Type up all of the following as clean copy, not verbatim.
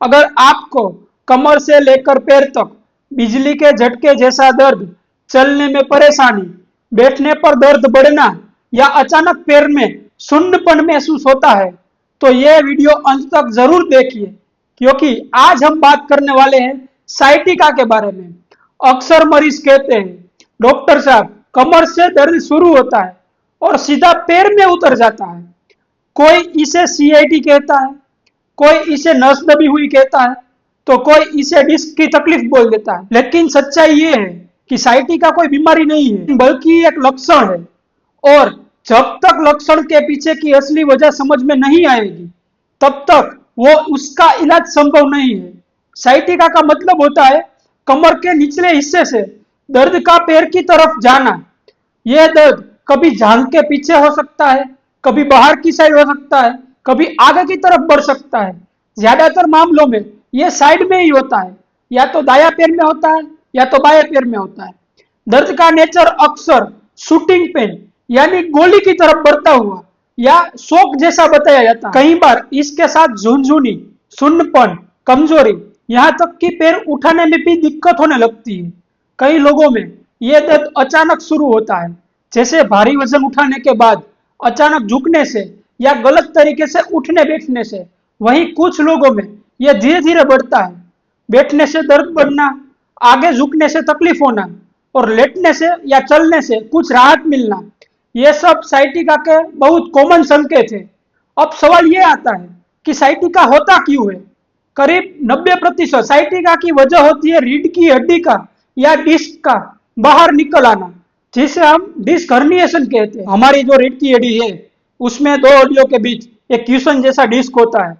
अगर आपको कमर से लेकर पैर तक बिजली के झटके जैसा दर्द, चलने में परेशानी, बैठने पर दर्द बढ़ना या अचानक पैर में सुन्नपन महसूस होता है, तो यह वीडियो अंत तक जरूर देखिए, क्योंकि आज हम बात करने वाले हैं साइटिका के बारे में। अक्सर मरीज कहते हैं, डॉक्टर साहब कमर से दर्द शुरू होता है और सीधा पैर में उतर जाता है। कोई इसे सीआईटी कहता है, कोई इसे नस दबी हुई कहता है, तो कोई इसे डिस्क की तकलीफ बोल देता है। लेकिन सच्चाई ये है कि साइटिका कोई बीमारी नहीं है, बल्कि एक लक्षण है, और जब तक लक्षण के पीछे की असली वजह समझ में नहीं आएगी, तब तक वो उसका इलाज संभव नहीं है। साइटिका का मतलब होता है कमर के निचले हिस्से से दर्द का पैर की तरफ जाना। यह दर्द कभी जांघ के पीछे हो सकता है, कभी बाहर की साइड हो सकता है, कभी आगे की तरफ बढ़ सकता है। ज्यादातर मामलों में यह साइड में ही होता है, या तो दाया पैर में होता है या तो बाएं पैर में होता है। दर्द का नेचर अक्सर शूटिंग पेन यानी गोली की तरफ बढ़ता हुआ या शॉक जैसा बताया जाता है। कई बार इसके साथ झुनझुनी, सुन्नपन, कमजोरी, यहाँ तक कि पैर उठाने में भी दिक्कत होने लगती है। कई लोगों में यह दर्द अचानक शुरू होता है, जैसे भारी वजन उठाने के बाद अचानक झुकने से या गलत तरीके से उठने बैठने से। वहीं कुछ लोगों में यह धीरे धीरे बढ़ता है, बैठने से दर्द बढ़ना, आगे झुकने से तकलीफ होना और लेटने से या चलने से कुछ राहत मिलना। यह सब साइटिका के बहुत कॉमन संकेत है। अब सवाल यह आता है कि साइटिका होता क्यों है। करीब 90% साइटिका की वजह होती है रीढ़ की हड्डी का या डिस्क का बाहर निकल आना, जिसे हम डिस्क हर्निएशन कहते हैं। हमारी जो रीढ़ की हड्डी है, उसमें दो हड्डियों के बीच एक क्यूशन जैसा डिस्क होता है।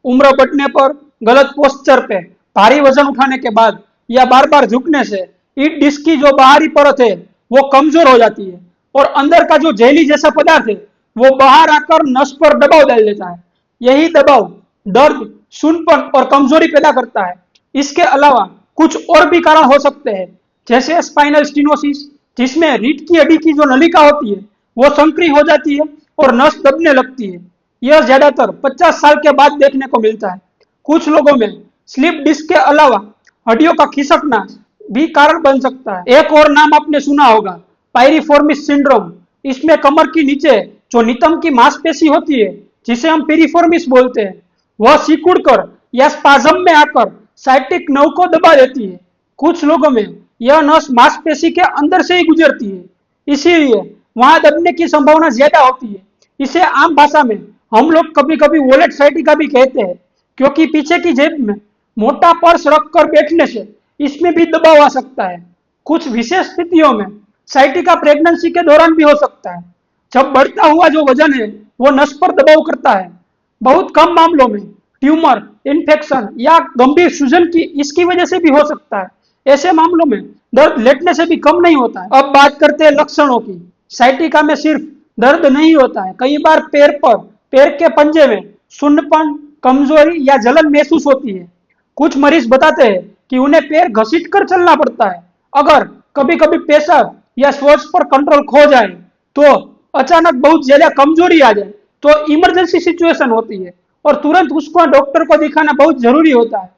उम्र बढ़ने पर, गलत पोस्चर पे, भारी वजन उठाने के बाद या बार बार झुकने से इस डिस्क की जो बाहरी परत है वो कमजोर हो जाती है और अंदर का जो जेली जैसा पदार्थ है वो बाहर आकर नस पर दबाव डाल देता है। यही दबाव दर्द, सुन्नपन और कमजोरी पैदा करता है। इसके अलावा कुछ और भी कारण हो सकते हैं, जैसे स्पाइनल स्टीनोसिस, जिसमें रीढ़ की हड्डी की जो नलिका होती है वो संकरी हो जाती है और नस दबने लगती है। यह ज्यादातर 50 साल के बाद देखने को मिलता है। कुछ लोगों में स्लिप डिस्क के अलावा हड्डियों का खिसकना भी कारण बन सकता है। एक और नाम आपने सुना होगा, पायरिफॉर्मिस सिंड्रोम। इसमें कमर की नीचे जो नितंब की मांसपेशी होती है, जिसे हम पेरिफॉर्मिस बोलते हैं, वह सिकुड़कर या स्पाज्म में आकर साइटिक नर्व को दबा देती है। कुछ लोगों में यह नस मांसपेशी के अंदर से ही गुजरती है, इसीलिए वहां दबने की संभावना ज्यादा होती है। इसे आम भाषा में हम लोग कभी कभी वॉलेट साइटिका भी कहते हैं, क्योंकि पीछे की जेब में मोटा पर्स रखकर बैठने से इसमें भी दबाव आ सकता है। कुछ विशेष स्थितियों में साइटिका प्रेगनेंसी के दौरान भी हो सकता है, जब बढ़ता हुआ जो वजन है वो नस पर दबाव करता है। बहुत कम मामलों में ट्यूमर, इन्फेक्शन या गंभीर सूजन की इसकी वजह से भी हो सकता है। ऐसे मामलों में दर्द लेटने से भी कम नहीं होता है। अब बात करते हैं लक्षणों की। साइटिका में सिर्फ दर्द नहीं होता है, कई बार पैर पर, पैर के पंजे में सुन्नपन, कमजोरी या जलन महसूस होती है। कुछ मरीज बताते हैं कि उन्हें पैर घसीट कर चलना पड़ता है। अगर कभी कभी पेशाब या श्वास पर कंट्रोल खो जाए, तो अचानक बहुत ज्यादा कमजोरी आ जाए, तो इमरजेंसी सिचुएशन होती है और तुरंत उसको डॉक्टर को दिखाना बहुत जरूरी होता है।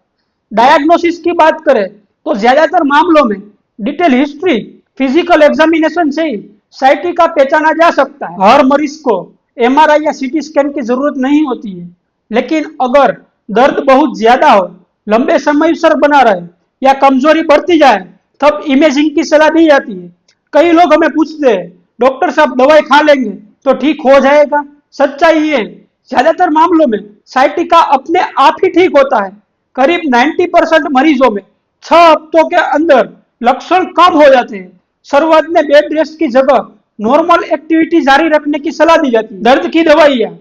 डायग्नोसिस की बात करें तो ज्यादातर मामलों में डिटेल हिस्ट्री, फिजिकल एग्जामिनेशन से ही साइटिका पहचाना जा सकता है। हर मरीज को एमआरआई या सीटी स्कैन की जरूरत नहीं होती है, लेकिन अगर दर्द बहुत ज्यादा हो, लंबे समय सर बना रहे या कमजोरी बढ़ती जाए, तब इमेजिंग की सलाह दी जाती है। कई लोग हमें पूछते हैं, डॉक्टर साहब दवाई खा लेंगे तो ठीक हो जाएगा? सच्चाई ये, ज्यादातर मामलों में साइटिका अपने आप ही ठीक होता है। करीब 90% मरीजों में 6 हफ्तों के अंदर लक्षण कम हो जाते हैं। शुरुआत में बेड रेस्ट की जगह नॉर्मल एक्टिविटी जारी रखने की सलाह दी जाती है। दर्द की दवाइयाँ,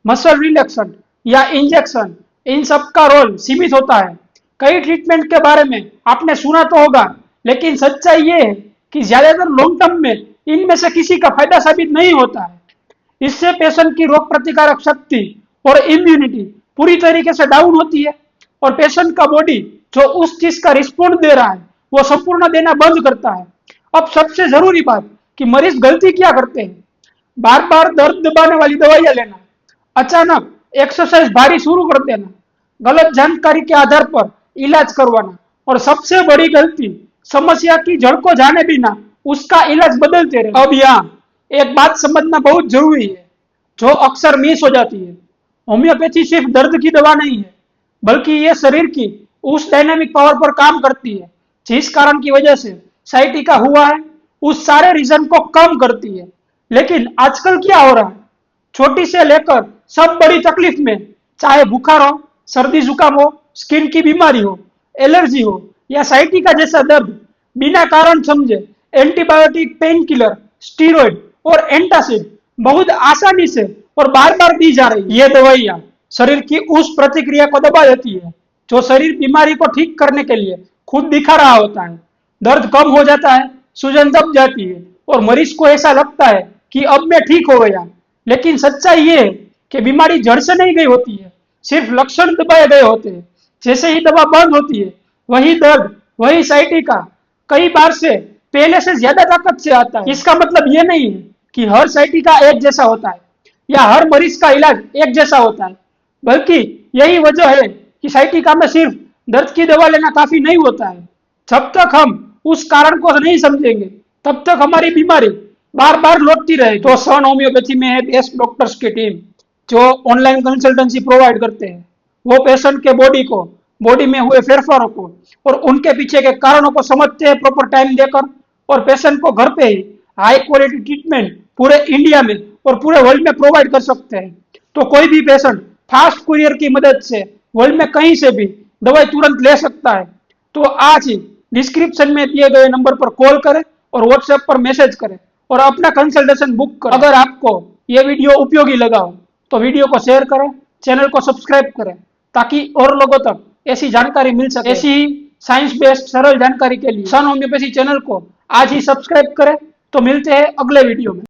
मसल रिलैक्सन या इंजेक्शन, इन सब का रोल सीमित होता है। कई ट्रीटमेंट के बारे में आपने सुना तो होगा, लेकिन सच्चाई ये है कि ज्यादातर लॉन्ग टर्म में इनमें से किसी का फायदा साबित नहीं होता है। इससे पेशेंट की रोग प्रतिकारक शक्ति और इम्यूनिटी पूरी तरीके से डाउन होती है और पेशेंट का बॉडी जो उस चीज का रिस्पॉन्ड दे रहा है वो संपूर्ण देना बंद करता है। अब सबसे जरूरी बात कि मरीज गलती क्या करते हैं। बार बार दर्द दबाने वाली दवाइयां लेना, अचानक एक्सरसाइज भारी शुरू कर देना, गलत जानकारी के आधार पर इलाज करवाना, और सबसे बड़ी गलती समस्या की जड़ को जाने बिना उसका इलाज बदलते रहे। अब यहाँ एक बात समझना बहुत जरूरी है जो अक्सर मिस हो जाती है। होम्योपैथी सिर्फ दर्द की दवा नहीं है, बल्कि ये शरीर की उस डायनामिक पावर पर काम करती है जिस कारण की वजह से साइटिका हुआ है, उस सारे रीजन को कम करती है। लेकिन आजकल क्या हो रहा है, छोटी से लेकर सब बड़ी तकलीफ में, चाहे बुखार हो, सर्दी जुकाम हो, स्किन की बीमारी हो, एलर्जी हो या साइटिका जैसा दर्द, बिना कारण समझे एंटीबायोटिक, पेन किलर, स्टीरॉयड और एंटासिड बहुत आसानी से और बार बार दी जा रही है। ये दवाइयां शरीर की उस प्रतिक्रिया को दबा देती है जो शरीर बीमारी को ठीक करने के लिए खुद दिखा रहा होता है। दर्द कम हो जाता है, सूजन दब जाती है और मरीज को ऐसा लगता है कि अब मैं ठीक हो गया। लेकिन सच्चाई ये है कि बीमारी जड़ से नहीं गई होती है, सिर्फ लक्षण दबाए गए होते हैं। जैसे ही दवा बंद होती है, वही दर्द, वही साइटिका कई बार से पहले से ज्यादा ताकत से आता है। इसका मतलब ये नहीं है कि हर साइटिका एक जैसा होता है या हर मरीज का इलाज एक जैसा होता है, बल्कि यही वजह है कि साइटिका में सिर्फ दर्द की दवा लेना काफी नहीं होता है। जब तक हम उस कारण को नहीं समझेंगे, तब तक हमारी बीमारी बार बार लौटती रहेगी। तो सन होम्योपैथी में है बेस्ट डॉक्टर्स की टीम जो ऑनलाइन कंसल्टेंसी प्रोवाइड करते हैं। वो पेशेंट के बॉडी में हुए फेरफारों को और उनके पीछे के कारणों को समझते हैं प्रॉपर टाइम देकर, और पेशेंट को घर पे ही हाई क्वालिटी ट्रीटमेंट पूरे इंडिया में और पूरे वर्ल्ड में प्रोवाइड कर सकते हैं। तो कोई भी पेशेंट फास्ट कुरियर की मदद से वर्ल्ड में कहीं से भी दवाई तुरंत ले सकता है। तो आज ही डिस्क्रिप्शन में दिए गए नंबर पर कॉल करें और व्हाट्सएप पर मैसेज करें और अपना कंसल्टेशन बुक करें। अगर आपको ये वीडियो उपयोगी लगा हो तो वीडियो को शेयर करें, चैनल को सब्सक्राइब करें ताकि और लोगों तक ऐसी जानकारी मिल सके। ऐसी ही साइंस बेस्ड सरल जानकारी के लिए सन होम्योपैथी चैनल को आज ही सब्सक्राइब करें। तो मिलते हैं अगले वीडियो में।